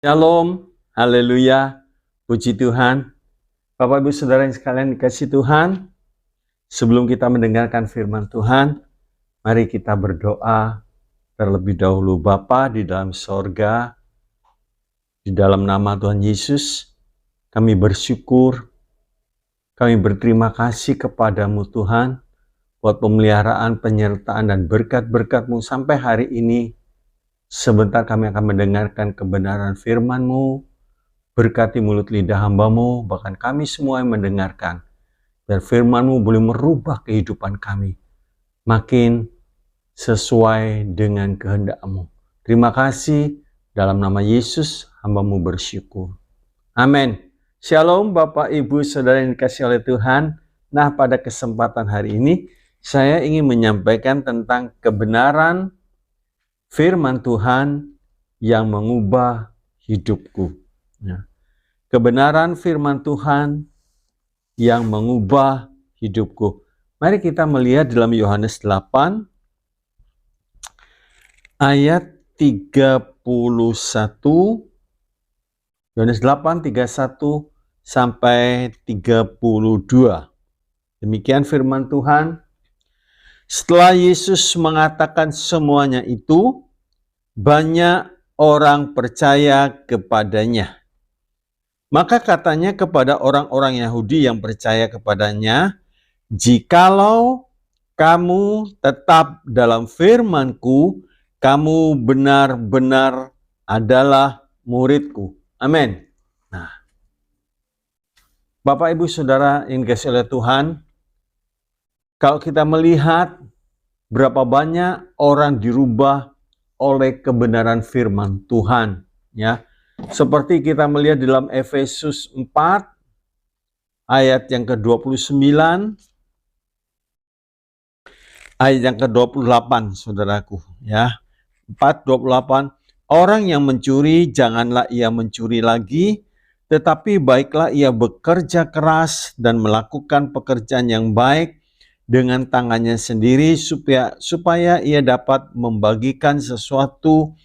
Shalom, haleluya, puji Tuhan. Bapak Ibu Saudara yang sekalian dikasih Tuhan, sebelum kita mendengarkan firman Tuhan, mari kita berdoa terlebih dahulu. Bapa di dalam sorga, di dalam nama Tuhan Yesus, kami bersyukur, kami berterima kasih kepadamu Tuhan, buat pemeliharaan, penyertaan, dan berkat-berkat-Mu sampai hari ini. Sebentar kami akan mendengarkan kebenaran firman-Mu. Berkati mulut lidah hamba-Mu, bahkan kami semua yang mendengarkan. Dan firman-Mu boleh merubah kehidupan kami makin sesuai dengan kehendak-Mu. Terima kasih, dalam nama Yesus hamba-Mu bersyukur. Amin. Shalom Bapak Ibu Saudara yang dikasihi oleh Tuhan. Nah, pada kesempatan hari ini saya ingin menyampaikan tentang kebenaran firman Tuhan yang mengubah hidupku. Ya. Kebenaran firman Tuhan yang mengubah hidupku. Mari kita melihat dalam Yohanes 8 ayat 31. Yohanes 8 31 sampai 32. Demikian firman Tuhan. Setelah Yesus mengatakan semuanya itu, banyak orang percaya kepadanya. Maka katanya kepada orang-orang Yahudi yang percaya kepadanya, "Jikalau kamu tetap dalam firman-Ku, kamu benar-benar adalah murid-Ku." Amin. Nah, Bapak Ibu Saudara yang dikasihi oleh Tuhan, kalau kita melihat berapa banyak orang dirubah oleh kebenaran firman Tuhan, ya. Seperti kita melihat dalam Efesus 4 ayat yang ke-29, ayat yang ke-28, saudaraku, ya. 4:28, orang yang mencuri janganlah ia mencuri lagi, tetapi baiklah ia bekerja keras dan melakukan pekerjaan yang baik dengan tangannya sendiri supaya ia dapat membagikan sesuatu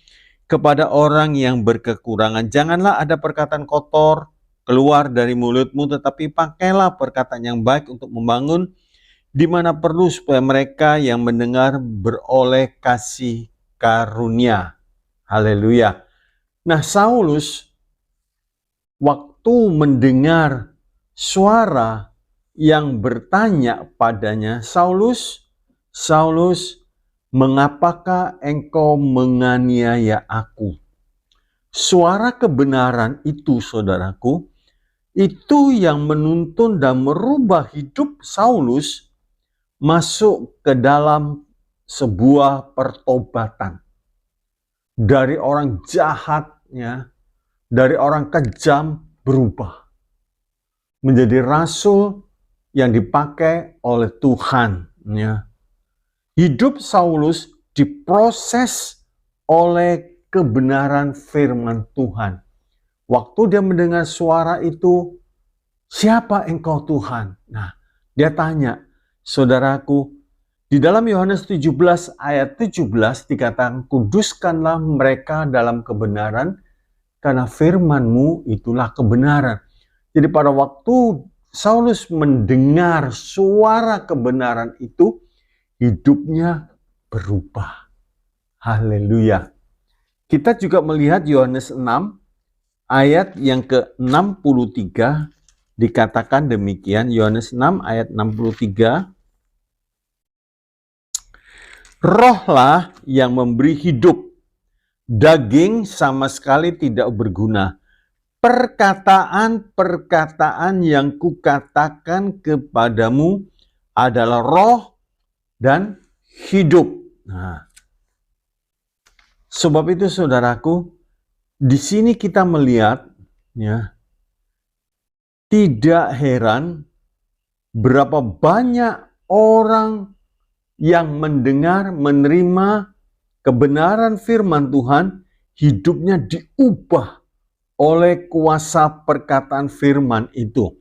kepada orang yang berkekurangan. Janganlah ada perkataan kotor keluar dari mulutmu, tetapi pakailah perkataan yang baik untuk membangun di mana perlu, supaya mereka yang mendengar beroleh kasih karunia. Haleluya. Nah, Saulus waktu mendengar suara yang bertanya padanya, "Saulus, Saulus, mengapakah engkau menganiaya aku?" Suara kebenaran itu, saudaraku, itu yang menuntun dan merubah hidup Saulus masuk ke dalam sebuah pertobatan. Dari orang jahatnya, dari orang kejam, berubah menjadi rasul yang dipakai oleh Tuhan. Ya. Hidup Saulus diproses oleh kebenaran firman Tuhan. Waktu dia mendengar suara itu, "Siapa engkau Tuhan?" Nah, dia tanya, saudaraku, di dalam Yohanes 17 ayat 17 dikatakan, "Kuduskanlah mereka dalam kebenaran, karena firman-Mu itulah kebenaran." Jadi pada waktu Saulus mendengar suara kebenaran itu, hidupnya berubah. Haleluya. Kita juga melihat Yohanes 6 ayat yang ke-63 dikatakan demikian. Yohanes 6 ayat 63. "Rohlah yang memberi hidup, daging sama sekali tidak berguna. Perkataan-perkataan yang kukatakan kepadamu adalah roh dan hidup." Nah, sebab itu saudaraku, di sini kita melihat, ya, tidak heran berapa banyak orang yang mendengar, menerima kebenaran firman Tuhan, hidupnya diubah oleh kuasa perkataan firman itu.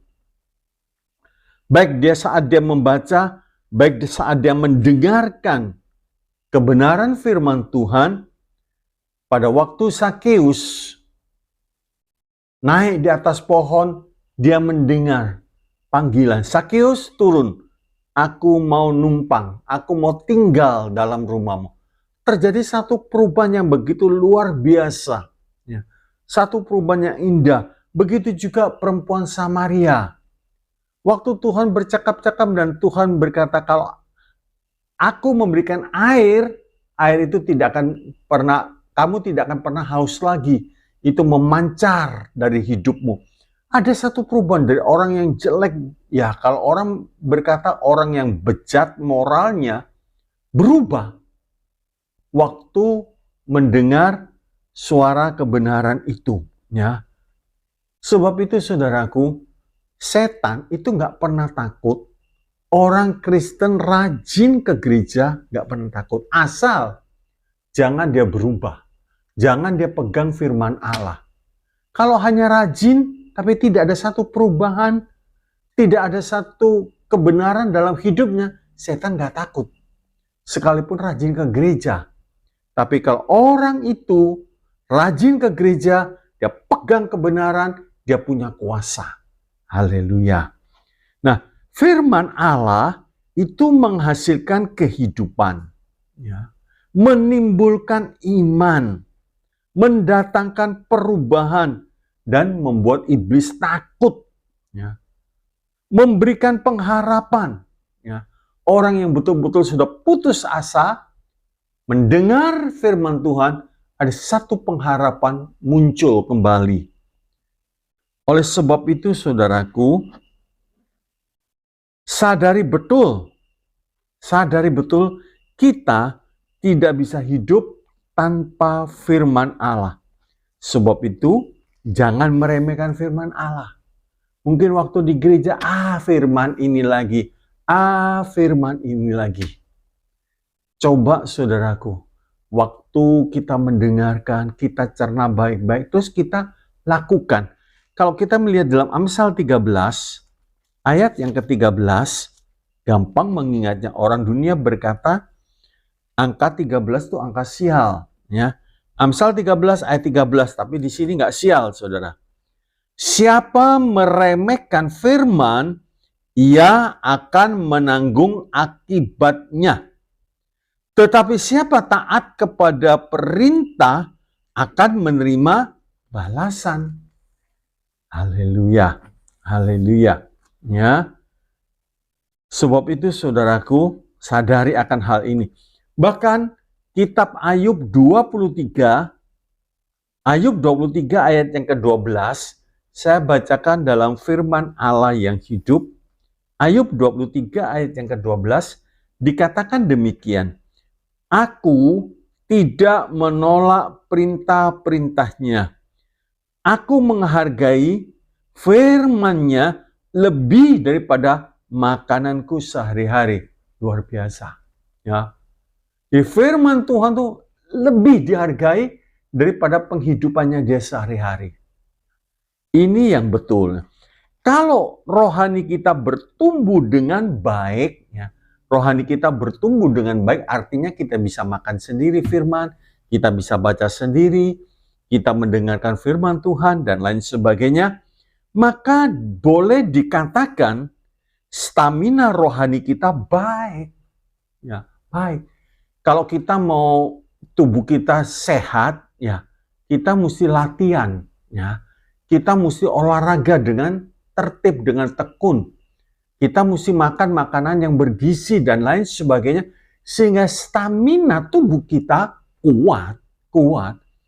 Baik dia saat dia membaca, baik saat dia mendengarkan kebenaran firman Tuhan. Pada waktu Sakeus naik di atas pohon, dia mendengar panggilan, Sakeus turun, aku mau numpang, aku mau tinggal dalam rumahmu. Terjadi satu perubahan yang begitu luar biasa. Ya. Satu perubahan yang indah. Begitu juga perempuan Samaria. Waktu Tuhan bercakap-cakap dan Tuhan berkata, kalau aku memberikan air, air itu kamu tidak akan pernah haus lagi. Itu memancar dari hidupmu. Ada satu perubahan dari orang yang jelek. Ya, kalau orang berkata orang yang bejat moralnya berubah waktu mendengar suara kebenaran itu. Ya. Sebab itu saudaraku, setan itu nggak pernah takut. Orang Kristen rajin ke gereja nggak pernah takut. Asal jangan dia berubah. Jangan dia pegang firman Allah. Kalau hanya rajin, tapi tidak ada satu perubahan, tidak ada satu kebenaran dalam hidupnya, setan nggak takut. Sekalipun rajin ke gereja. Tapi kalau orang itu rajin ke gereja, dia pegang kebenaran, dia punya kuasa. Haleluya. Nah, firman Allah itu menghasilkan kehidupan. Ya. Menimbulkan iman. Mendatangkan perubahan. Dan membuat iblis takut. Ya. Memberikan pengharapan. Ya. Orang yang betul-betul sudah putus asa, mendengar firman Tuhan, ada satu pengharapan muncul kembali. Oleh sebab itu, saudaraku, sadari betul kita tidak bisa hidup tanpa firman Allah. Sebab itu, jangan meremehkan firman Allah. Mungkin waktu di gereja, firman ini lagi, firman ini lagi. Coba saudaraku, waktu kita mendengarkan, kita cerna baik-baik, terus kita lakukan. Kalau kita melihat dalam Amsal 13, ayat yang ke-13, gampang mengingatnya. Orang dunia berkata, angka 13 itu angka sial. Ya. Amsal 13 ayat 13, tapi di sini nggak sial, saudara. Siapa meremehkan firman, ia akan menanggung akibatnya. Tetapi siapa taat kepada perintah akan menerima balasan. Haleluya. Haleluya. Ya. Sebab itu saudaraku, sadari akan hal ini. Bahkan kitab Ayub 23 ayat yang ke-12, saya bacakan dalam firman Allah yang hidup. Ayub 23 ayat yang ke-12 dikatakan demikian. Aku tidak menolak perintah-perintahnya. Aku menghargai firman-Nya lebih daripada makananku sehari-hari. Luar biasa. Ya. Di firman Tuhan tuh lebih dihargai daripada penghidupannya dia sehari-hari. Ini yang betul. Kalau rohani kita bertumbuh dengan baik, ya, rohani kita bertumbuh dengan baik, artinya kita bisa makan sendiri firman, kita bisa baca sendiri, kita mendengarkan firman Tuhan, dan lain sebagainya. Maka boleh dikatakan stamina rohani kita baik. Ya, baik. Kalau kita mau tubuh kita sehat, ya, kita mesti latihan. Ya. Kita mesti olahraga dengan tertib, dengan tekun. Kita mesti makan makanan yang bergizi dan lain sebagainya, sehingga stamina tubuh kita kuat.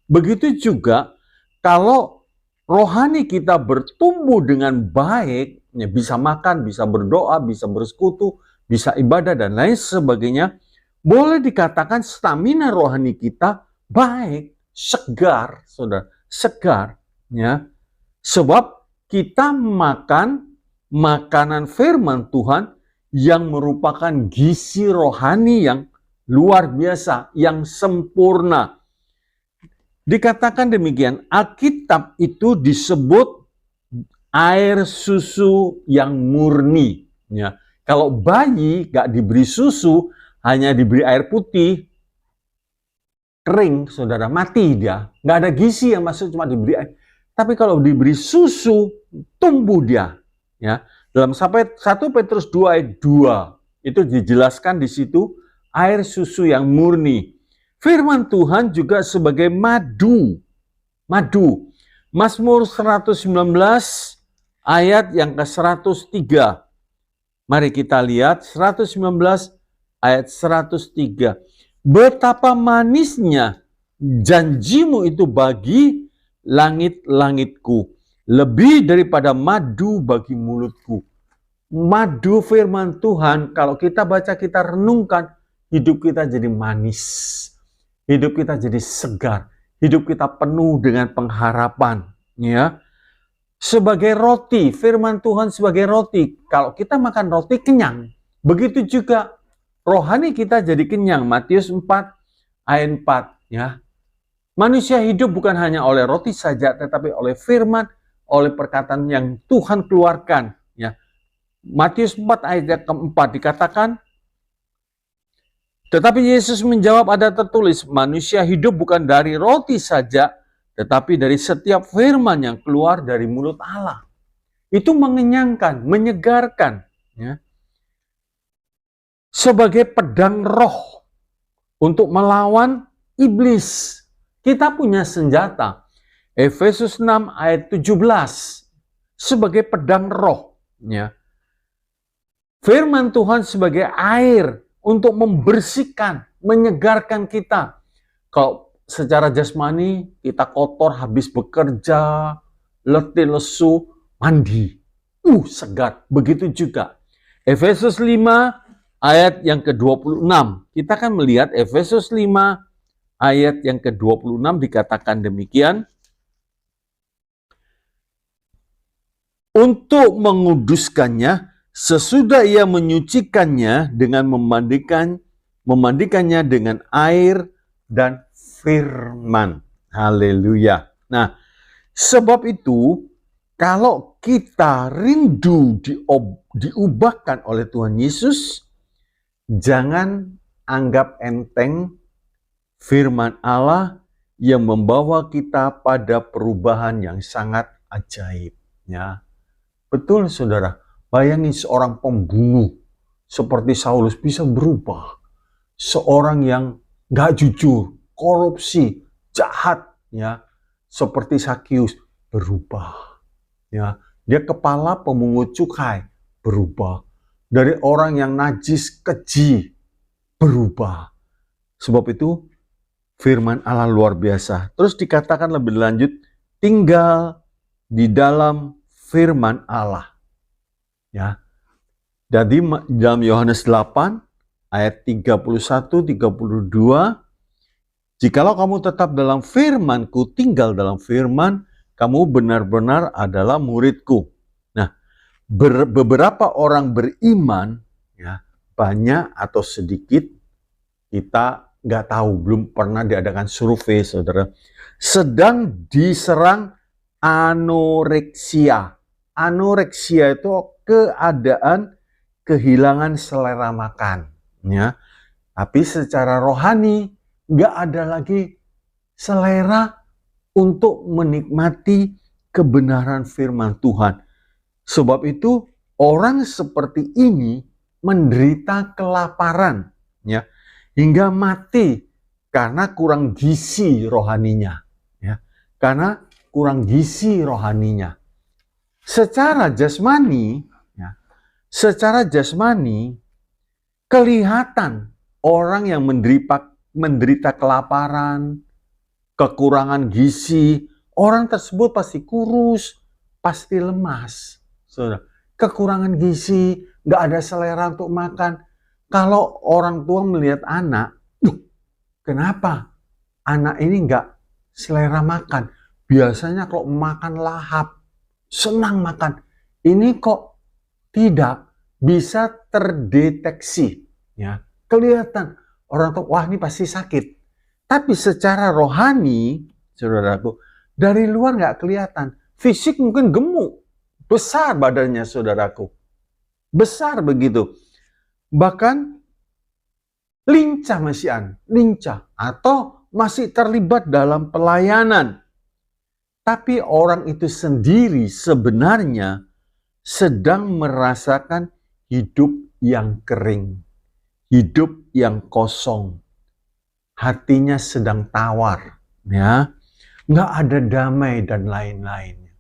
Begitu juga kalau rohani kita bertumbuh dengan baik, ya, bisa makan, bisa berdoa, bisa bersekutu, bisa ibadah dan lain sebagainya, boleh dikatakan stamina rohani kita baik, segar, saudara, segar, ya. Sebab kita makan makanan firman Tuhan yang merupakan gizi rohani yang luar biasa, yang sempurna. Dikatakan demikian, Alkitab itu disebut air susu yang murni. Ya. Kalau bayi gak diberi susu, hanya diberi air putih, kering, saudara, mati dia. Gak ada gizi yang masuk, cuma diberi air. Tapi kalau diberi susu, tumbuh dia. Ya, dalam 1 Petrus 2 ayat 2 itu dijelaskan di situ air susu yang murni. Firman Tuhan juga sebagai madu. Madu. Mazmur 119 ayat yang ke-103. Mari kita lihat 119 ayat 103. Betapa manisnya janjimu itu bagi langit-langitku, lebih daripada madu bagi mulutku. Madu firman Tuhan, kalau kita baca, kita renungkan, hidup kita jadi manis. Hidup kita jadi segar. Hidup kita penuh dengan pengharapan. Ya. Sebagai roti, firman Tuhan sebagai roti. Kalau kita makan roti, kenyang. Begitu juga rohani kita jadi kenyang. Matius 4 ayat 4. Ya. Manusia hidup bukan hanya oleh roti saja, tetapi oleh firman, oleh perkataan yang Tuhan keluarkan. Ya. Matius 4 ayat keempat dikatakan, tetapi Yesus menjawab, ada tertulis, manusia hidup bukan dari roti saja, tetapi dari setiap firman yang keluar dari mulut Allah. Itu mengenyangkan, menyegarkan. Ya. Sebagai pedang roh untuk melawan iblis. Kita punya senjata. Efesus 6 ayat 17. Sebagai pedang roh. Ya. Firman Tuhan sebagai air untuk membersihkan, menyegarkan kita. Kalau secara jasmani kita kotor, habis bekerja, letih lesu, mandi. Segar. Begitu juga. Efesus 5 ayat yang ke-26. Kita akan melihat Efesus 5 ayat yang ke-26 dikatakan demikian. Untuk menguduskannya, sesudah ia menyucikannya dengan memandikannya dengan air dan firman. Haleluya. Nah, sebab itu, kalau kita rindu diubahkan oleh Tuhan Yesus, jangan anggap enteng firman Allah yang membawa kita pada perubahan yang sangat ajaib. Ya. Betul saudara, bayangin seorang pembunuh seperti Saulus bisa berubah. Seorang yang gak jujur, korupsi, jahat, ya, seperti Sakius berubah. Ya, dia kepala pemungut cukai berubah. Dari orang yang najis, keji, berubah. Sebab itu firman Allah luar biasa. Terus dikatakan lebih lanjut, tinggal di dalam firman Allah. Ya. Jadi dalam Yohanes 8 ayat 31 32, jikalau kamu tetap dalam firman-Ku, tinggal dalam firman, kamu benar-benar adalah murid-Ku. Nah, beberapa orang beriman, ya, banyak atau sedikit, kita nggak tahu, belum pernah diadakan survei, saudara, sedang diserang anoreksia. Anoreksia itu keadaan kehilangan selera makan. Ya. Tapi secara rohani, nggak ada lagi selera untuk menikmati kebenaran firman Tuhan. Sebab itu, orang seperti ini menderita kelaparan. Ya. Hingga mati karena kurang gizi rohaninya. Ya. Karena kurang gizi rohaninya. Secara jasmani, ya, secara jasmani, kelihatan orang yang menderita kelaparan, kekurangan gizi, orang tersebut pasti kurus, pasti lemas. Saudara, kekurangan gizi, nggak ada selera untuk makan. Kalau orang tua melihat anak, kenapa anak ini nggak selera makan? Biasanya kalau makan lahap, senang makan. Ini kok tidak bisa terdeteksi. Ya, kelihatan orang tua, wah ini pasti sakit. Tapi secara rohani, saudaraku, dari luar nggak kelihatan. Fisik mungkin gemuk, besar badannya saudaraku. Besar begitu. Bahkan lincah lincah atau masih terlibat dalam pelayanan. Tapi orang itu sendiri sebenarnya sedang merasakan hidup yang kering, hidup yang kosong, hatinya sedang tawar, ya, nggak ada damai dan lain-lainnya.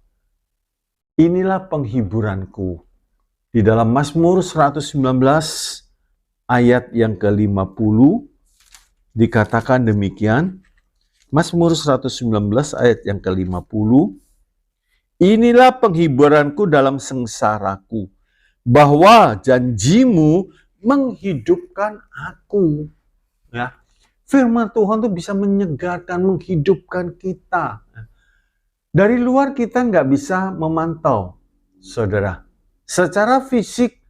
Inilah penghiburanku. Di dalam Mazmur 119 ayat yang ke-50 dikatakan demikian. Mazmur 119 ayat yang ke-50. Inilah penghiburanku dalam sengsaraku, bahwa janjimu menghidupkan aku. Ya, firman Tuhan tuh bisa menyegarkan, menghidupkan kita. Dari luar kita nggak bisa memantau, saudara. Secara fisik,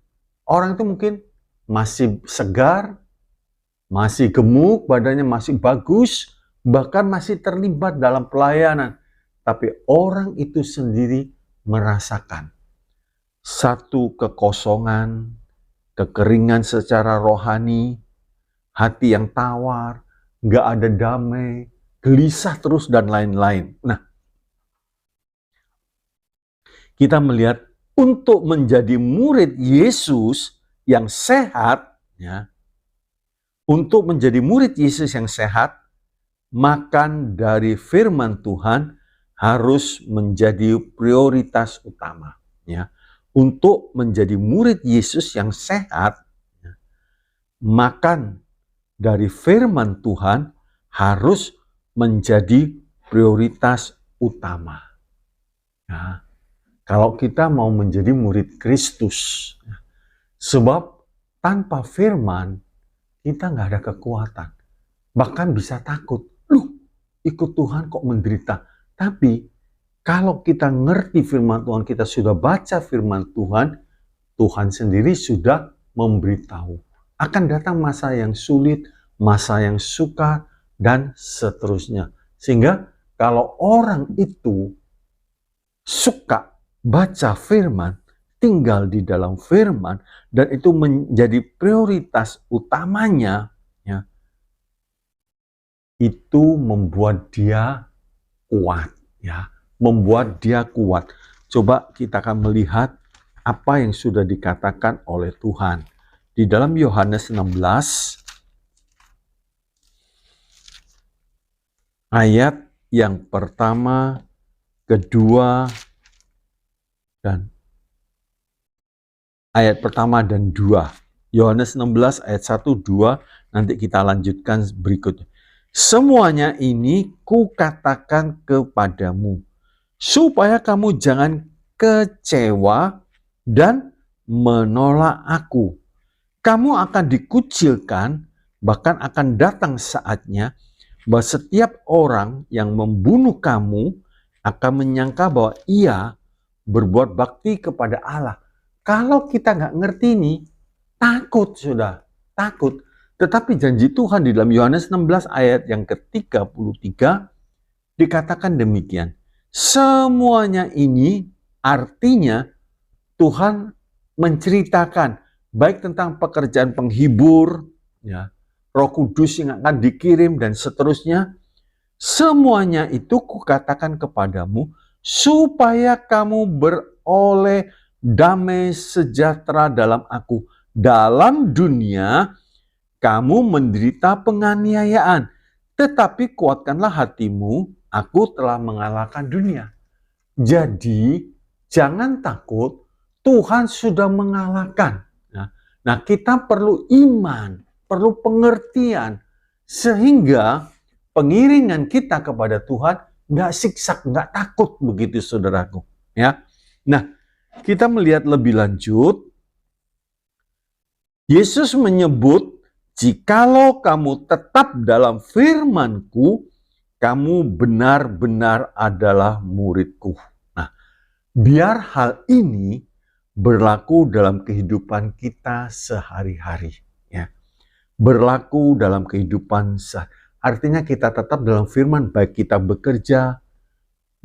orang itu mungkin masih segar, masih gemuk, badannya masih bagus, bahkan masih terlibat dalam pelayanan. Tapi orang itu sendiri merasakan satu kekosongan, kekeringan secara rohani, hati yang tawar, nggak ada damai, gelisah terus dan lain-lain. Nah, kita melihat untuk menjadi murid Yesus yang sehat, ya, untuk menjadi murid Yesus yang sehat, makan dari firman Tuhan harus menjadi prioritas utama. Ya. Untuk menjadi murid Yesus yang sehat, ya, makan dari firman Tuhan harus menjadi prioritas utama. Ya. Kalau kita mau menjadi murid Kristus, ya, sebab tanpa firman kita nggak ada kekuatan. Bahkan bisa takut. Ikut Tuhan kok menderita. Tapi kalau kita ngerti firman Tuhan, kita sudah baca firman Tuhan, Tuhan sendiri sudah memberitahu. Akan datang masa yang sulit, masa yang sukar, dan seterusnya. Sehingga kalau orang itu suka baca firman, tinggal di dalam firman, dan itu menjadi prioritas utamanya, ya, itu membuat dia kuat, ya, membuat dia kuat. Coba kita akan melihat apa yang sudah dikatakan oleh Tuhan di dalam Yohanes 16 ayat yang pertama, kedua, dan ayat pertama dan 2. Yohanes 16 ayat 1, 2, nanti kita lanjutkan berikutnya. Semuanya ini kukatakan kepadamu, supaya kamu jangan kecewa dan menolak aku. Kamu akan dikucilkan, bahkan akan datang saatnya bahwa setiap orang yang membunuh kamu akan menyangka bahwa ia berbuat bakti kepada Allah. Kalau kita nggak ngerti ini, takut sudah, takut. Tetapi janji Tuhan di dalam Yohanes 16 ayat yang ke-33 dikatakan demikian. Semuanya ini artinya Tuhan menceritakan baik tentang pekerjaan penghibur, ya, Roh Kudus yang akan dikirim dan seterusnya. Semuanya itu kukatakan kepadamu supaya kamu beroleh damai sejahtera dalam aku. Dalam dunia kamu menderita penganiayaan, tetapi kuatkanlah hatimu, aku telah mengalahkan dunia. Jadi, jangan takut, Tuhan sudah mengalahkan. Nah, kita perlu iman, perlu pengertian, sehingga pengiringan kita kepada Tuhan nggak siksak, nggak takut begitu saudaraku. Ya. Nah, kita melihat lebih lanjut, Yesus menyebut, jikalau kamu tetap dalam firman-Ku, kamu benar-benar adalah murid-Ku. Nah, biar hal ini berlaku dalam kehidupan kita sehari-hari. Ya. Berlaku dalam kehidupan artinya kita tetap dalam firman, baik kita bekerja,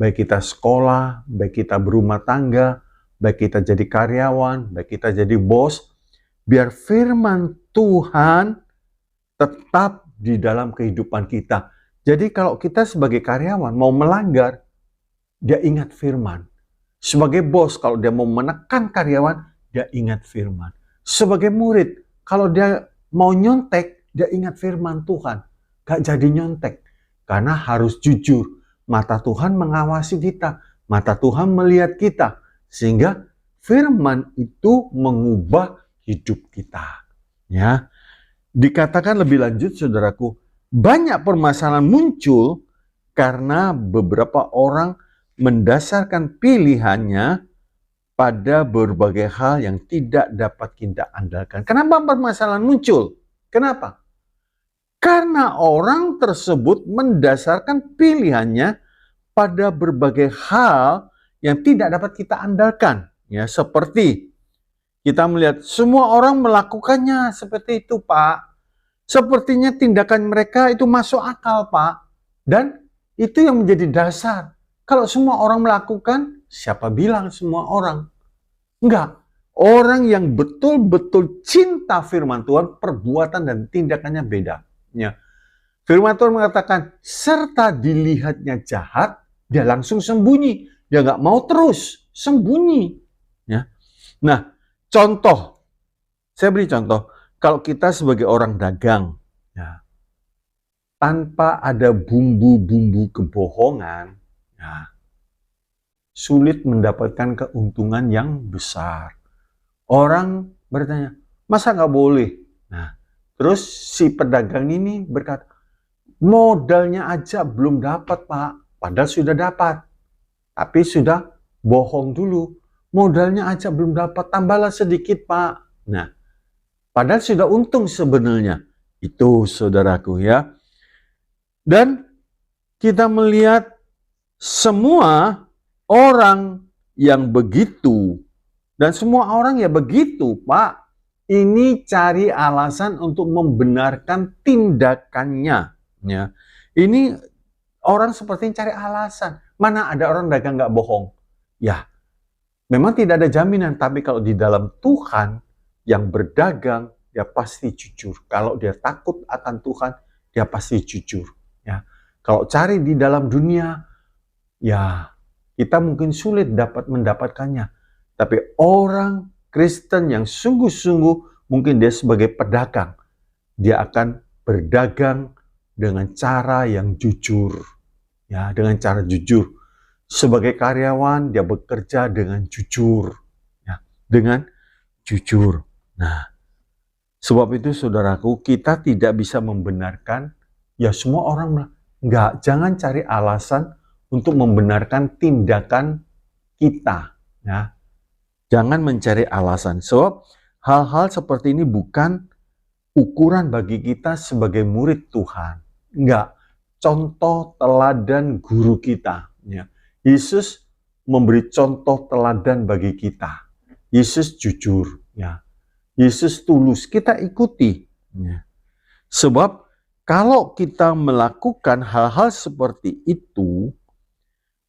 baik kita sekolah, baik kita berumah tangga, baik kita jadi karyawan, baik kita jadi bos, biar firman Tuhan tetap di dalam kehidupan kita. Jadi kalau kita sebagai karyawan mau melanggar, dia ingat firman. Sebagai bos, kalau dia mau menekan karyawan, dia ingat firman. Sebagai murid, kalau dia mau nyontek, dia ingat firman Tuhan. Gak jadi nyontek. Karena harus jujur. Mata Tuhan mengawasi kita. Mata Tuhan melihat kita. Sehingga firman itu mengubah hidup kita. Ya, dikatakan lebih lanjut, saudaraku, banyak permasalahan muncul karena beberapa orang mendasarkan pilihannya pada berbagai hal yang tidak dapat kita andalkan. Kenapa permasalahan muncul? Kenapa? Karena orang tersebut mendasarkan pilihannya pada berbagai hal yang tidak dapat kita andalkan. Ya, seperti kita melihat semua orang melakukannya seperti itu, Pak. Sepertinya tindakan mereka itu masuk akal, Pak. Dan itu yang menjadi dasar. Kalau semua orang melakukan, siapa bilang semua orang? Enggak. Orang yang betul-betul cinta firman Tuhan, perbuatan dan tindakannya beda. Ya. Firman Tuhan mengatakan, serta dilihatnya jahat, dia langsung sembunyi. Dia nggak mau terus, sembunyi. Ya. Nah, contoh. Saya beri contoh. Kalau kita sebagai orang dagang, ya, tanpa ada bumbu-bumbu kebohongan, ya, sulit mendapatkan keuntungan yang besar. Orang bertanya, masa nggak boleh? Nah, terus si pedagang ini berkata, modalnya aja belum dapat, Pak. Padahal sudah dapat. Tapi sudah bohong dulu. Modalnya aja belum dapat, tambahlah sedikit, Pak. Nah, padahal sudah untung sebenarnya. Itu, saudaraku, ya. Dan kita melihat semua orang yang begitu, dan semua orang ya begitu, Pak. Ini cari alasan untuk membenarkan tindakannya. Ya. Ini orang seperti cari alasan. Mana ada orang dagang nggak bohong? Ya, memang tidak ada jaminan. Tapi kalau di dalam Tuhan yang berdagang, dia pasti jujur. Kalau dia takut akan Tuhan, dia pasti jujur. Ya, kalau cari di dalam dunia, ya kita mungkin sulit dapat mendapatkannya. Tapi orang Kristen yang sungguh-sungguh, mungkin dia sebagai pedagang, dia akan berdagang dengan cara yang jujur. Ya, dengan cara jujur. Sebagai karyawan, dia bekerja dengan jujur. Ya, dengan jujur. Nah, sebab itu saudaraku, kita tidak bisa membenarkan, ya semua orang enggak, jangan cari alasan untuk membenarkan tindakan kita. Ya. Jangan mencari alasan. Sebab hal-hal seperti ini bukan ukuran bagi kita sebagai murid Tuhan. Enggak. Contoh teladan guru kita. Ya. Yesus memberi contoh teladan bagi kita. Yesus jujur. Ya. Yesus tulus. Kita ikuti. Ya. Sebab kalau kita melakukan hal-hal seperti itu,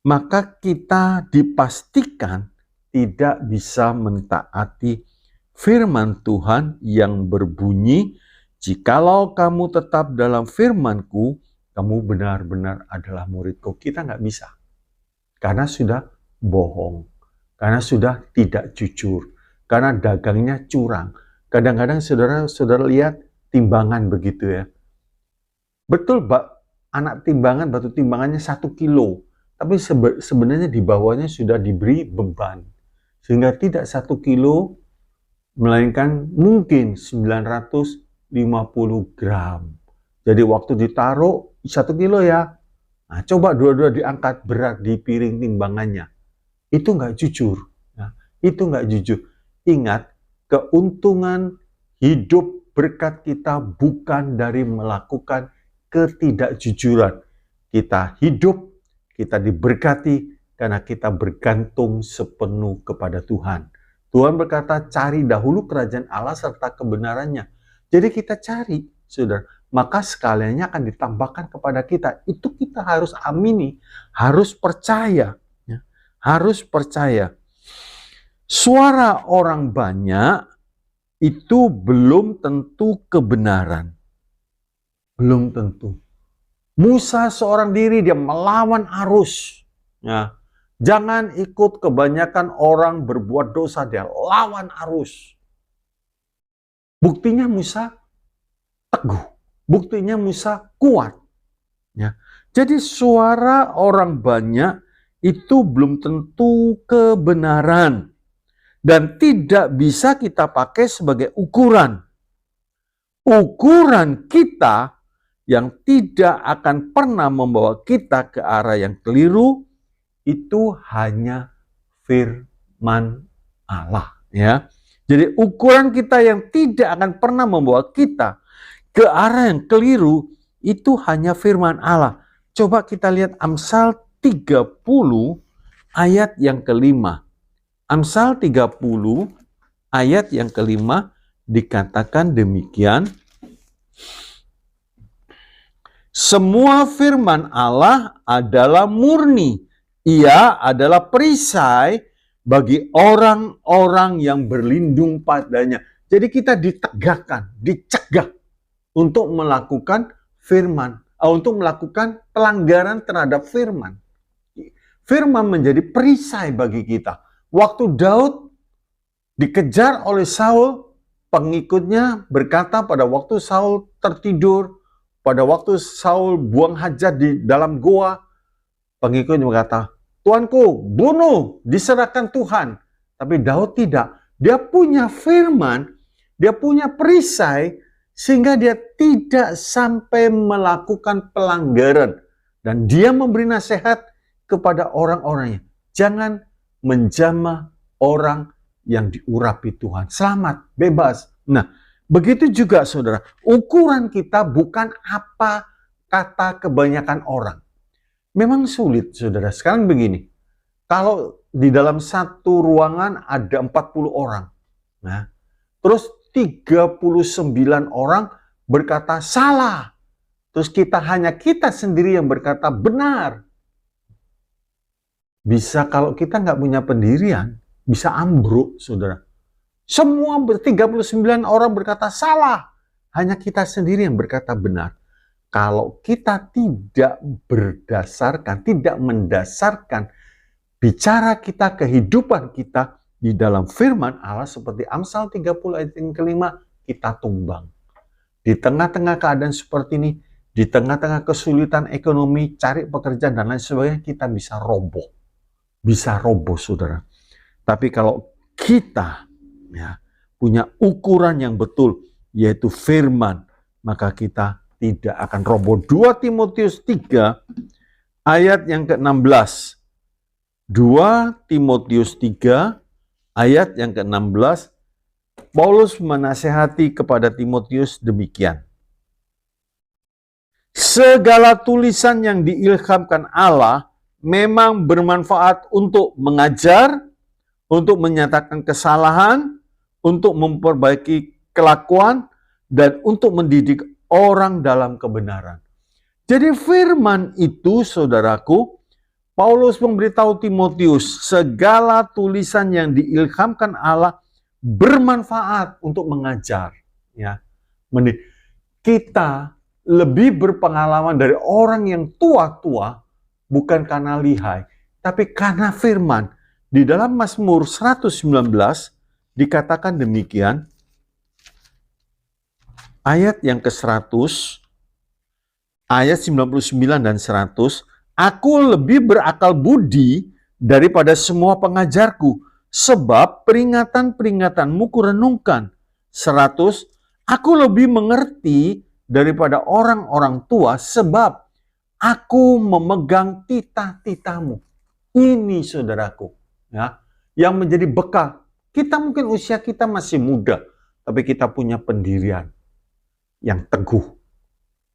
maka kita dipastikan tidak bisa mentaati firman Tuhan yang berbunyi, jikalau kamu tetap dalam firman-Ku, kamu benar-benar adalah murid-Ku. Kita nggak bisa. Karena sudah bohong. Karena sudah tidak jujur. Karena dagangnya curang. Kadang-kadang saudara lihat timbangan begitu ya. Betul, anak timbangan, batu timbangannya 1 kilo. Tapi sebenarnya di bawahnya sudah diberi beban. Sehingga tidak 1 kilo, melainkan mungkin 950 gram. Jadi waktu ditaruh 1 kilo ya, nah coba dua-dua diangkat berat di piring timbangannya. Itu nggak jujur. Nah, itu nggak jujur. Ingat, keuntungan hidup berkat kita bukan dari melakukan ketidakjujuran. Kita hidup, kita diberkati, karena kita bergantung sepenuh kepada Tuhan. Tuhan berkata, cari dahulu kerajaan Allah serta kebenarannya. Jadi kita cari, saudara. Maka sekaliannya akan ditambahkan kepada kita. Itu kita harus amini, harus percaya. Ya. Harus percaya. Suara orang banyak itu belum tentu kebenaran. Belum tentu. Musa seorang diri, dia melawan arus. Ya. Jangan ikut kebanyakan orang berbuat dosa, dia lawan arus. Buktinya Musa teguh, buktinya Musa kuat. Ya. Jadi suara orang banyak itu belum tentu kebenaran dan tidak bisa kita pakai sebagai ukuran. Ukuran kita yang tidak akan pernah membawa kita ke arah yang keliru itu hanya firman Allah, ya. Jadi ukuran kita yang tidak akan pernah membawa kita ke arah yang keliru itu hanya firman Allah. Coba kita lihat Amsal 30 ayat yang kelima. Amsal 30 ayat yang kelima dikatakan demikian. Semua firman Allah adalah murni. Ia adalah perisai bagi orang-orang yang berlindung padanya. Jadi kita ditegakkan, dicegah untuk melakukan firman, untuk melakukan pelanggaran terhadap firman. Firman menjadi perisai bagi kita. Waktu Daud dikejar oleh Saul, pengikutnya berkata pada waktu Saul tertidur, pada waktu Saul buang hajat di dalam goa, pengikutnya berkata, "Tuanku, bunuh, diserahkan Tuhan." Tapi Daud tidak. Dia punya firman, dia punya perisai, sehingga dia tidak sampai melakukan pelanggaran. Dan dia memberi nasihat kepada orang-orangnya. Jangan menjamah orang yang diurapi Tuhan. Selamat, bebas. Nah, begitu juga saudara, ukuran kita bukan apa kata kebanyakan orang. Memang sulit saudara. Sekarang begini, kalau di dalam satu ruangan ada 40 orang, nah, terus 39 orang berkata salah, terus kita sendiri yang berkata benar. Bisa kalau kita nggak punya pendirian, bisa ambruk saudara. Semua 39 orang berkata salah, hanya kita sendiri yang berkata benar. Kalau kita tidak berdasarkan, tidak mendasarkan bicara kita, kehidupan kita di dalam firman Allah seperti Amsal 30 ayat yang kelima, kita tumbang. Di tengah-tengah keadaan seperti ini, di tengah-tengah kesulitan ekonomi, cari pekerjaan dan lain sebagainya, kita bisa roboh. Bisa roboh saudara. Tapi kalau kita ya, punya ukuran yang betul, yaitu firman, maka kita tidak akan roboh. 2 Timotius 3 ayat yang ke-16. 2 Timotius 3 ayat yang ke-16. Paulus menasihati kepada Timotius demikian. Segala tulisan yang diilhamkan Allah memang bermanfaat untuk mengajar, untuk menyatakan kesalahan, untuk memperbaiki kelakuan, dan untuk mendidik orang dalam kebenaran. Jadi firman itu saudaraku, Paulus memberitahu Timotius, segala tulisan yang diilhamkan Allah bermanfaat untuk mengajar. Ya, kita lebih berpengalaman dari orang yang tua-tua, bukan karena lihai, tapi karena firman. Di dalam Mazmur 119 dikatakan demikian, ayat yang ke-100, ayat 99 dan 100, aku lebih berakal budi daripada semua pengajarku, sebab peringatan-peringatanmu kurenungkan. 100, aku lebih mengerti daripada orang-orang tua, sebab aku memegang titah-titahmu. Ini saudaraku, ya, yang menjadi bekal. Kita mungkin usia kita masih muda, tapi kita punya pendirian yang teguh.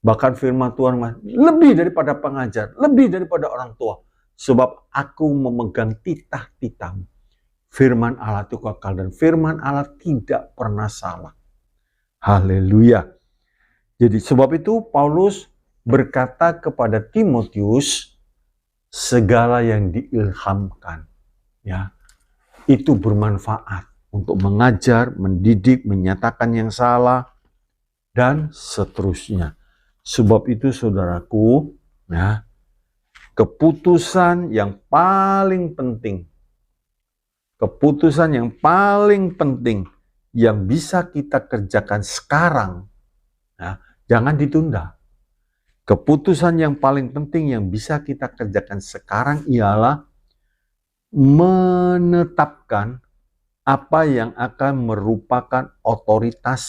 Bahkan firman Tuhan lebih daripada pengajar, lebih daripada orang tua. Sebab aku memegang titah-titahmu. Firman Allah itu kekal dan firman Allah tidak pernah salah. Haleluya. Jadi sebab itu Paulus berkata kepada Timotius, segala yang diilhamkan, ya, itu bermanfaat untuk mengajar, mendidik, menyatakan yang salah, dan seterusnya. Sebab itu saudaraku, ya, keputusan yang paling penting. Keputusan yang paling penting yang bisa kita kerjakan sekarang, ya, jangan ditunda. Keputusan yang paling penting yang bisa kita kerjakan sekarang ialah menetapkan apa yang akan merupakan otoritas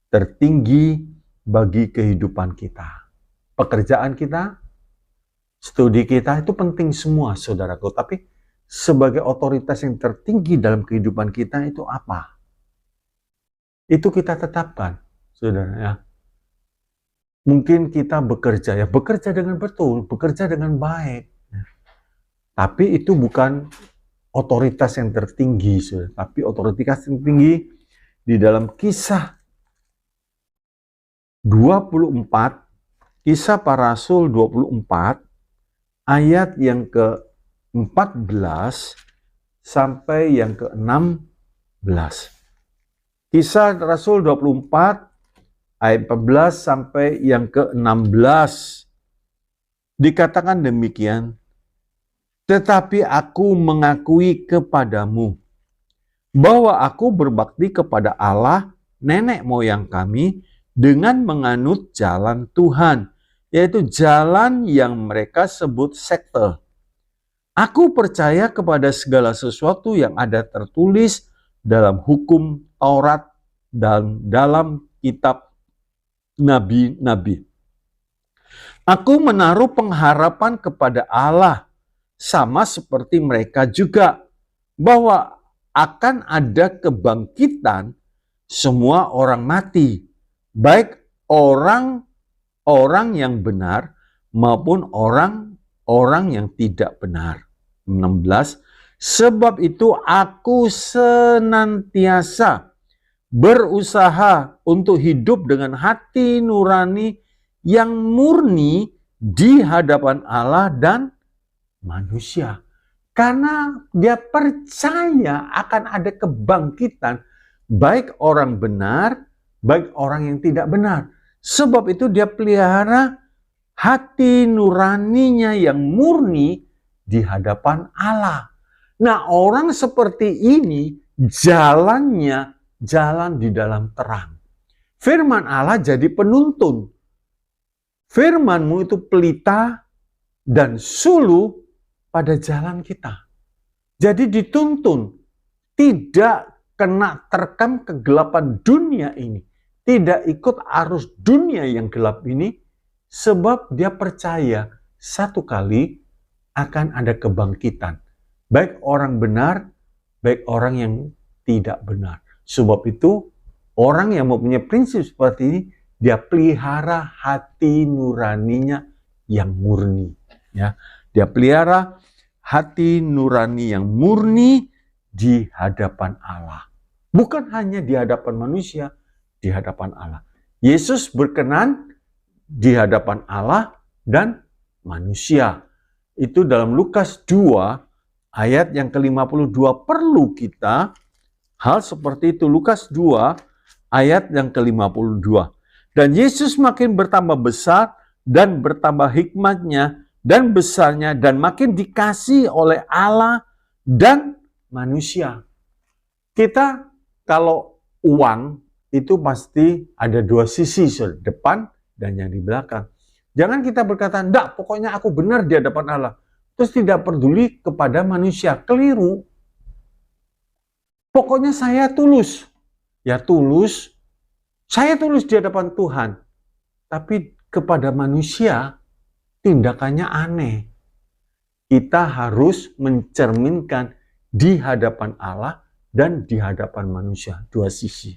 tertinggi bagi kehidupan kita. Pekerjaan kita, studi kita itu penting semua, saudaraku. Tapi sebagai otoritas yang tertinggi dalam kehidupan kita itu apa? Itu kita tetapkan, saudara ya. Mungkin kita bekerja dengan betul, bekerja dengan baik. Tapi itu bukan otoritas yang tertinggi, saudara. Tapi otoritas yang tinggi di dalam Kisah 24, Kisah Para Rasul 24, ayat yang ke-14 sampai yang ke-16. Kisah Rasul 24, ayat 14 sampai yang ke-16. Dikatakan demikian, tetapi aku mengakui kepadamu bahwa aku berbakti kepada Allah nenek moyang kami dengan menganut jalan Tuhan, yaitu jalan yang mereka sebut sekte. Aku percaya kepada segala sesuatu yang ada tertulis dalam hukum Taurat dan dalam kitab nabi-nabi. Aku menaruh pengharapan kepada Allah, sama seperti mereka juga, bahwa akan ada kebangkitan semua orang mati, baik orang yang benar maupun orang yang tidak benar. 16. Sebab itu aku senantiasa berusaha untuk hidup dengan hati nurani yang murni di hadapan Allah dan manusia. Karena dia percaya akan ada kebangkitan baik orang benar, baik orang yang tidak benar. Sebab itu dia pelihara hati nuraninya yang murni di hadapan Allah. Nah, orang seperti ini jalannya jalan di dalam terang. Firman Allah jadi penuntun. Firman-Mu itu pelita dan suluh pada jalan kita. Jadi dituntun, tidak kena terkam kegelapan dunia ini. Tidak ikut arus dunia yang gelap ini, sebab dia percaya satu kali akan ada kebangkitan. Baik orang benar, baik orang yang tidak benar. Sebab itu, orang yang mempunyai prinsip seperti ini, dia pelihara hati nuraninya yang murni. Ya, dia pelihara hati nurani yang murni di hadapan Allah. Bukan hanya di hadapan manusia, di hadapan Allah. Yesus berkenan di hadapan Allah dan manusia. Itu dalam Lukas 2 ayat yang ke-52 perlu kita hal seperti itu. Lukas 2 ayat yang ke-52. Dan Yesus makin bertambah besar dan bertambah hikmatnya dan besarnya dan makin dikasihi oleh Allah dan manusia. Kita kalau uang itu pasti ada dua sisi, depan dan yang di belakang. Jangan kita berkata, "Ndak, pokoknya aku benar di hadapan Allah." Terus tidak peduli kepada manusia. Keliru. Pokoknya saya tulus. Ya tulus. Saya tulus di hadapan Tuhan. Tapi kepada manusia, tindakannya aneh. Kita harus mencerminkan di hadapan Allah dan di hadapan manusia. Dua sisi.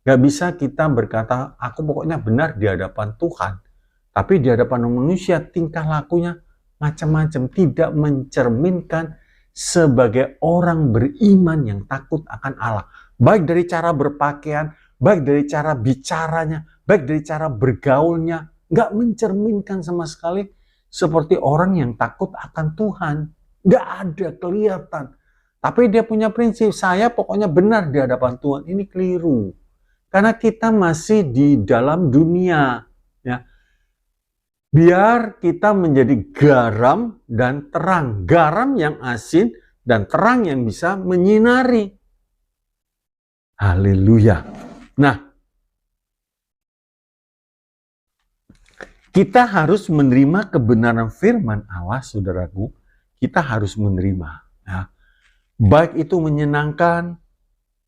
Gak bisa kita berkata, aku pokoknya benar di hadapan Tuhan. Tapi di hadapan manusia tingkah lakunya macam-macam. Tidak mencerminkan sebagai orang beriman yang takut akan Allah. Baik dari cara berpakaian, baik dari cara bicaranya, baik dari cara bergaulnya. Gak mencerminkan sama sekali seperti orang yang takut akan Tuhan. Gak ada kelihatan. Tapi dia punya prinsip, saya pokoknya benar di hadapan Tuhan. Ini keliru. Karena kita masih di dalam dunia. Ya. Biar kita menjadi garam dan terang. Garam yang asin dan terang yang bisa menyinari. Haleluya. Nah, kita harus menerima kebenaran firman Allah, saudaraku. Kita harus menerima. Ya. Baik itu menyenangkan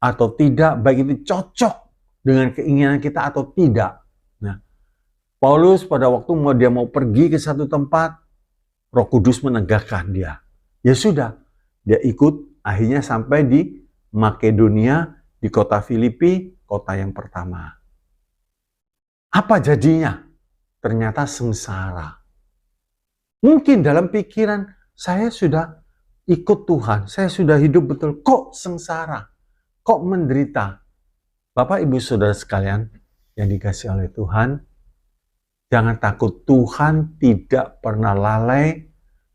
atau tidak, baik itu cocok dengan keinginan kita atau tidak. Nah, Paulus pada waktu dia mau pergi ke satu tempat, Roh Kudus menegakkan dia. Ya sudah, dia ikut, akhirnya sampai di Makedonia, di kota Filipi, kota yang pertama. Apa jadinya? Ternyata sengsara. Mungkin dalam pikiran, saya sudah ikut Tuhan, saya sudah hidup betul, kok sengsara, kok menderita. Bapak, Ibu, Saudara sekalian yang dikasihi oleh Tuhan, jangan takut, Tuhan tidak pernah lalai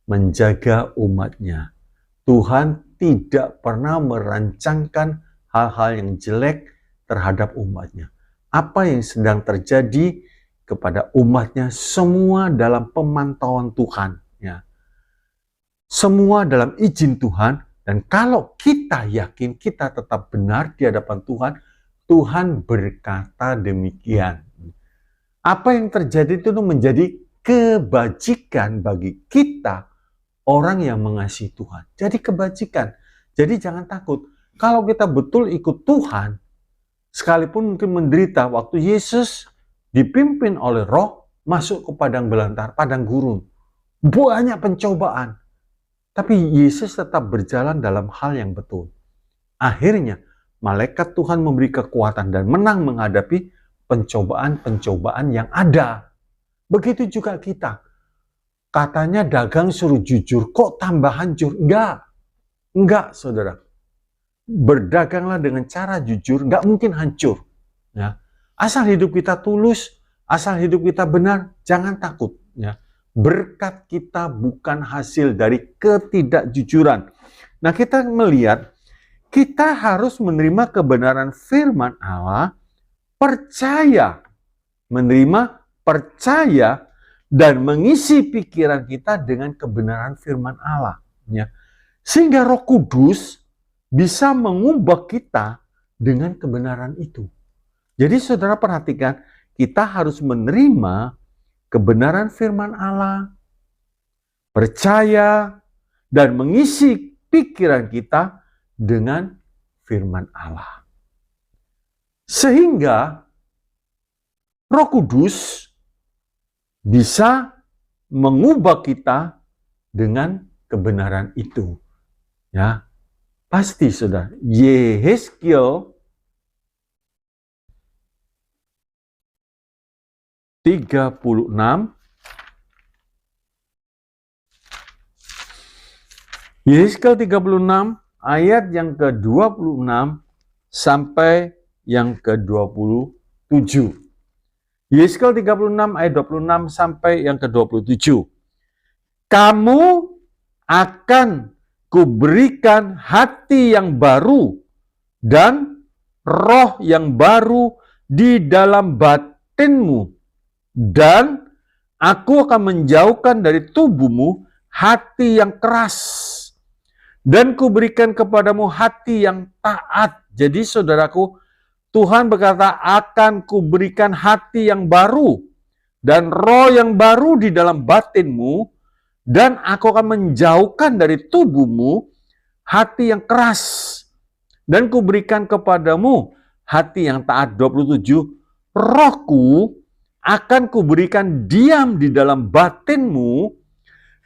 menjaga umatnya. Tuhan tidak pernah merancangkan hal-hal yang jelek terhadap umatnya. Apa yang sedang terjadi kepada umatnya, semua dalam pemantauan Tuhan. Ya. Semua dalam izin Tuhan, dan kalau kita yakin kita tetap benar di hadapan Tuhan, Tuhan berkata demikian. Apa yang terjadi itu menjadi kebajikan bagi kita, orang yang mengasihi Tuhan. Jadi kebajikan. Jadi jangan takut. Kalau kita betul ikut Tuhan, sekalipun mungkin menderita, waktu Yesus dipimpin oleh Roh masuk ke padang belantara, padang gurun. Banyak pencobaan. Tapi Yesus tetap berjalan dalam hal yang betul. Akhirnya, malaikat Tuhan memberi kekuatan dan menang menghadapi pencobaan-pencobaan yang ada. Begitu juga kita. Katanya dagang suruh jujur, kok tambah hancur? Enggak, saudara. Berdaganglah dengan cara jujur, enggak mungkin hancur. Ya. Asal hidup kita tulus, asal hidup kita benar, jangan takut. Ya. Berkat kita bukan hasil dari ketidakjujuran. Nah, kita melihat, kita harus menerima kebenaran firman Allah, percaya, menerima, percaya, dan mengisi pikiran kita dengan kebenaran firman Allah. Ya. Sehingga Roh Kudus bisa mengubah kita dengan kebenaran itu. Jadi saudara perhatikan, kita harus menerima kebenaran firman Allah, percaya, dan mengisi pikiran kita dengan firman Allah. Sehingga Roh Kudus bisa mengubah kita dengan kebenaran itu. Ya, pasti saudara. Yehezkiel 36. Yehezkiel 36 ayat yang ke-26 sampai yang ke-27. Yehezkiel 36 ayat 26 sampai yang ke-27. Kamu akan kuberikan hati yang baru dan roh yang baru di dalam batinmu, dan aku akan menjauhkan dari tubuhmu hati yang keras, dan kuberikan kepadamu hati yang taat. Jadi saudaraku, Tuhan berkata, akan kuberikan hati yang baru dan roh yang baru di dalam batinmu, dan aku akan menjauhkan dari tubuhmu hati yang keras, dan kuberikan kepadamu hati yang taat. 27. Rohku akan kuberikan diam di dalam batinmu,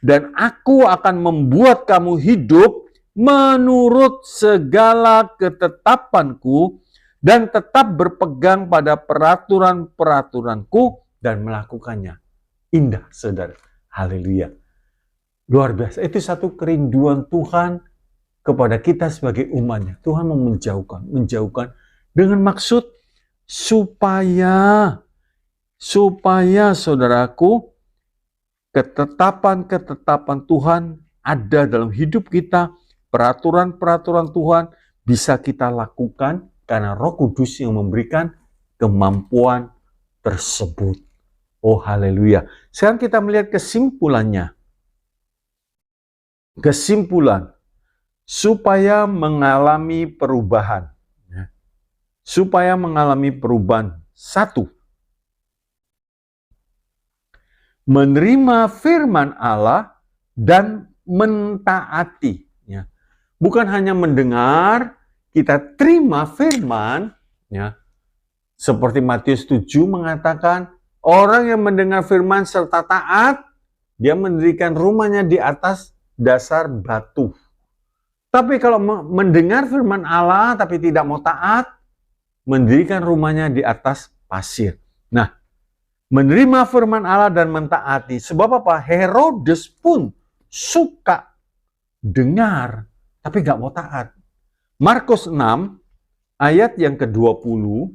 dan aku akan membuat kamu hidup menurut segala ketetapanku, dan tetap berpegang pada peraturan-peraturanku dan melakukannya. Indah, saudara. Haleluya. Luar biasa. Itu satu kerinduan Tuhan kepada kita sebagai umatnya. Tuhan mau menjauhkan dengan maksud supaya saudaraku, ketetapan-ketetapan Tuhan ada dalam hidup kita, peraturan-peraturan Tuhan bisa kita lakukan karena Roh Kudus yang memberikan kemampuan tersebut. Oh haleluya. Sekarang kita melihat kesimpulannya. Kesimpulan, supaya mengalami perubahan. Supaya mengalami perubahan. Satu, menerima firman Allah dan mentaati. Bukan hanya mendengar, kita terima firman. Seperti Matius 7 mengatakan, orang yang mendengar firman serta taat, dia mendirikan rumahnya di atas dasar batu. Tapi kalau mendengar firman Allah tapi tidak mau taat, mendirikan rumahnya di atas pasir. Nah, menerima firman Allah dan mentaati. Sebab apa? Herodes pun suka dengar, tapi gak mau taat. Markus 6 ayat yang ke-20,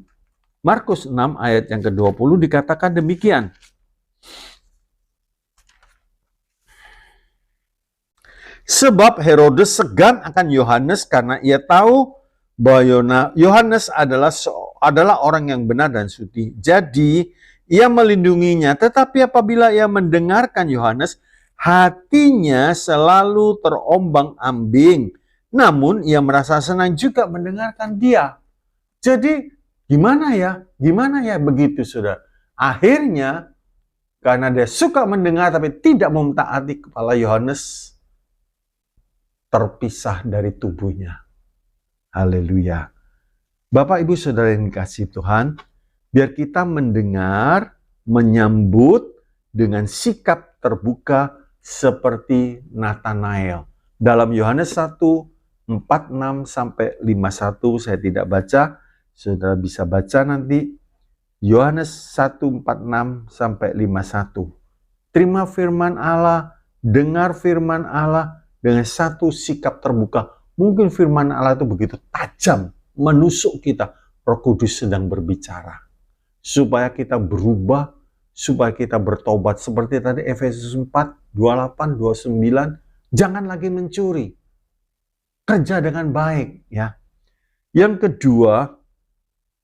Markus 6 ayat yang ke-20 dikatakan demikian. Sebab Herodes segan akan Yohanes karena ia tahu bahwa Yohanes adalah orang yang benar dan suci. Jadi ia melindunginya, tetapi apabila ia mendengarkan Yohanes, hatinya selalu terombang-ambing. Namun ia merasa senang juga mendengarkan dia. Jadi gimana ya? Gimana ya begitu, saudara? Akhirnya karena dia suka mendengar tapi tidak mentaati, kepala Yohanes terpisah dari tubuhnya. Haleluya. Bapak, Ibu, Saudara yang dikasihi Tuhan, biar kita mendengar, menyambut dengan sikap terbuka seperti Nathanael. Dalam Yohanes 1, 46 sampai 51, saya tidak baca, Saudara bisa baca nanti. Yohanes 1, 46 sampai 51. Terima firman Allah, dengar firman Allah, dengan satu sikap terbuka. Mungkin firman Allah itu begitu tajam, menusuk kita. Roh Kudus sedang berbicara. Supaya kita berubah, supaya kita bertobat. Seperti tadi Efesus 4, 28, 29. Jangan lagi mencuri. Kerja dengan baik. Ya. Yang kedua,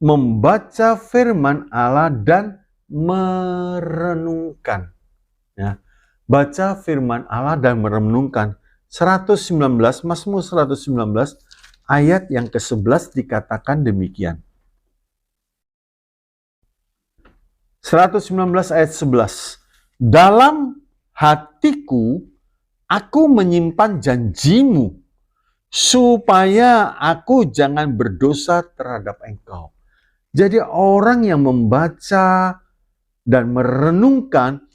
membaca firman Allah dan merenungkan. Ya. Baca firman Allah dan merenungkan. 119, Mazmur 119 ayat yang ke-11 dikatakan demikian. 119 ayat 11. Dalam hatiku aku menyimpan janjimu supaya aku jangan berdosa terhadap engkau. Jadi orang yang membaca dan merenungkan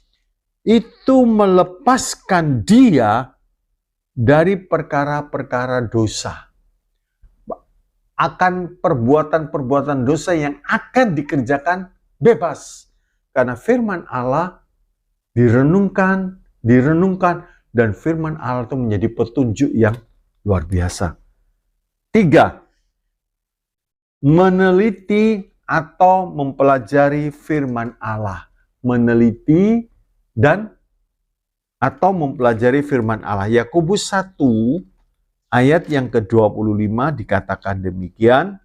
itu melepaskan dia dari perkara-perkara dosa. Akan perbuatan-perbuatan dosa yang akan dikerjakan bebas. Karena firman Allah direnungkan, dan firman Allah itu menjadi petunjuk yang luar biasa. 3. Meneliti atau mempelajari firman Allah. Meneliti dan atau mempelajari firman Allah. Yakobus 1 ayat yang ke-25 dikatakan demikian.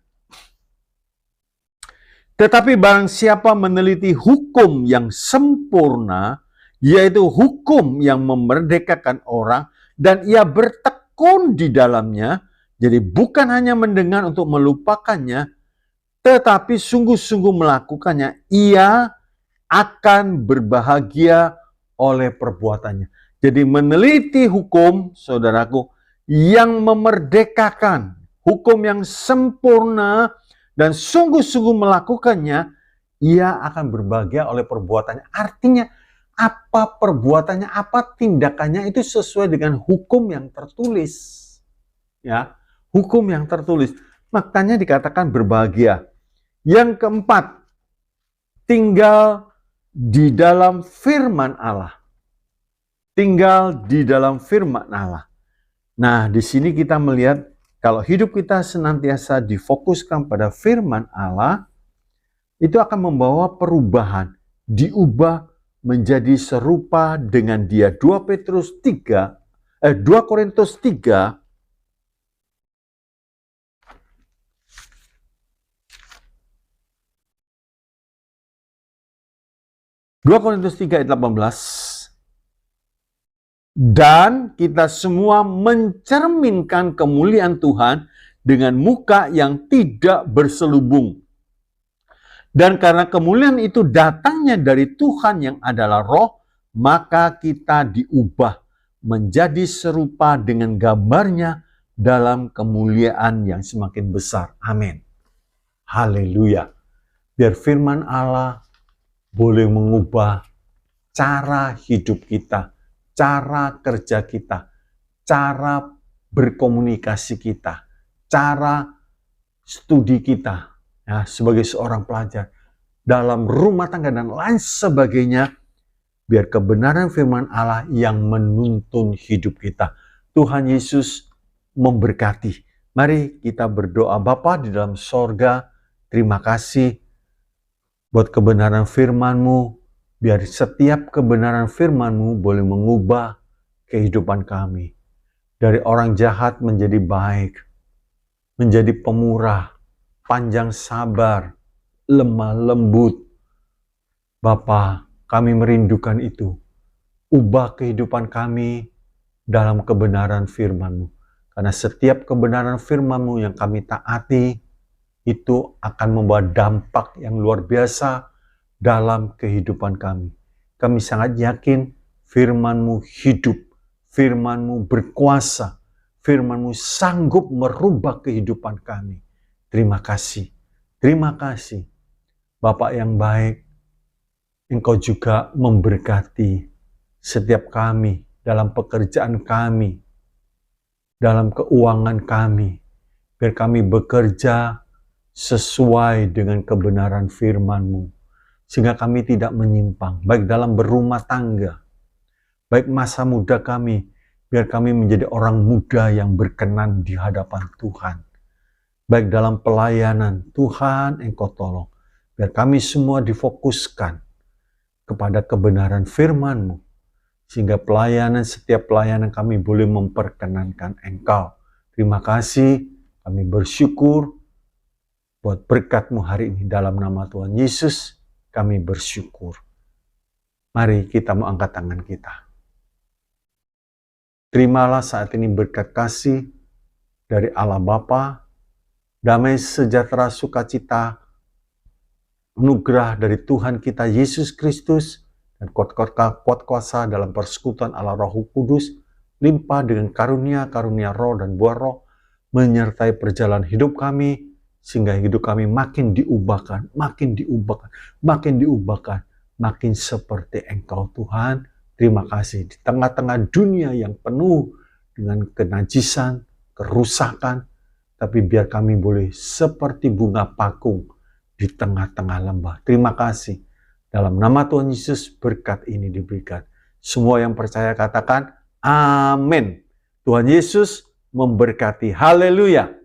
Tetapi barang siapa meneliti hukum yang sempurna, yaitu hukum yang memerdekakan orang, dan ia bertekun di dalamnya, jadi bukan hanya mendengar untuk melupakannya, tetapi sungguh-sungguh melakukannya, ia akan berbahagia oleh perbuatannya. Jadi meneliti hukum, saudaraku, yang memerdekakan, hukum yang sempurna, dan sungguh-sungguh melakukannya, ia akan berbahagia oleh perbuatannya. Artinya, apa perbuatannya, apa tindakannya itu sesuai dengan hukum yang tertulis. Ya, hukum yang tertulis. Makanya dikatakan berbahagia. Yang keempat, tinggal di dalam firman Allah. Tinggal di dalam firman Allah. Nah, di sini kita melihat kalau hidup kita senantiasa difokuskan pada firman Allah, itu akan membawa perubahan, diubah menjadi serupa dengan Dia. 2 Korintus 3 2 2 Korintus 3 ayat 18. Dan kita semua mencerminkan kemuliaan Tuhan dengan muka yang tidak berselubung. Dan karena kemuliaan itu datangnya dari Tuhan yang adalah Roh, maka kita diubah menjadi serupa dengan gambarnya dalam kemuliaan yang semakin besar. Amin. Haleluya. Biar firman Allah boleh mengubah cara hidup kita, cara kerja kita, cara berkomunikasi kita, cara studi kita ya, sebagai seorang pelajar, dalam rumah tangga dan lain sebagainya, biar kebenaran firman Allah yang menuntun hidup kita. Tuhan Yesus memberkati. Mari kita berdoa. Bapa di dalam sorga, terima kasih buat kebenaran firman-Mu, biar setiap kebenaran firman-Mu boleh mengubah kehidupan kami. Dari orang jahat menjadi baik, menjadi pemurah, panjang sabar, lemah lembut. Bapa, kami merindukan itu. Ubah kehidupan kami dalam kebenaran firman-Mu. Karena setiap kebenaran firman-Mu yang kami taati, itu akan membawa dampak yang luar biasa dalam kehidupan kami. Kami sangat yakin firman-Mu hidup, firman-Mu berkuasa, firman-Mu sanggup merubah kehidupan kami. Terima kasih. Terima kasih. Bapak yang baik, Engkau juga memberkati setiap kami dalam pekerjaan kami, dalam keuangan kami, biar kami bekerja sesuai dengan kebenaran firman-Mu, sehingga kami tidak menyimpang, baik dalam berumah tangga, baik masa muda kami, biar kami menjadi orang muda yang berkenan di hadapan Tuhan. Baik dalam pelayanan, Tuhan Engkau tolong, biar kami semua difokuskan kepada kebenaran firman-Mu, sehingga setiap pelayanan kami boleh memperkenankan Engkau. Terima kasih, kami bersyukur buat berkat-Mu hari ini. Dalam nama Tuhan Yesus, kami bersyukur. Mari kita mau angkat tangan kita. Terimalah saat ini berkat kasih dari Allah Bapa, damai sejahtera sukacita, anugerah dari Tuhan kita Yesus Kristus, dan kuat kuasa dalam persekutuan Allah Roh Kudus, limpah dengan karunia-karunia roh dan buah roh, menyertai perjalanan hidup kami, sehingga hidup kami makin diubahkan, makin seperti Engkau Tuhan. Terima kasih. Di tengah-tengah dunia yang penuh dengan kenajisan, kerusakan, tapi biar kami boleh seperti bunga pakung di tengah-tengah lembah. Terima kasih. Dalam nama Tuhan Yesus berkat ini diberikan. Semua yang percaya katakan amin. Tuhan Yesus memberkati. Haleluya.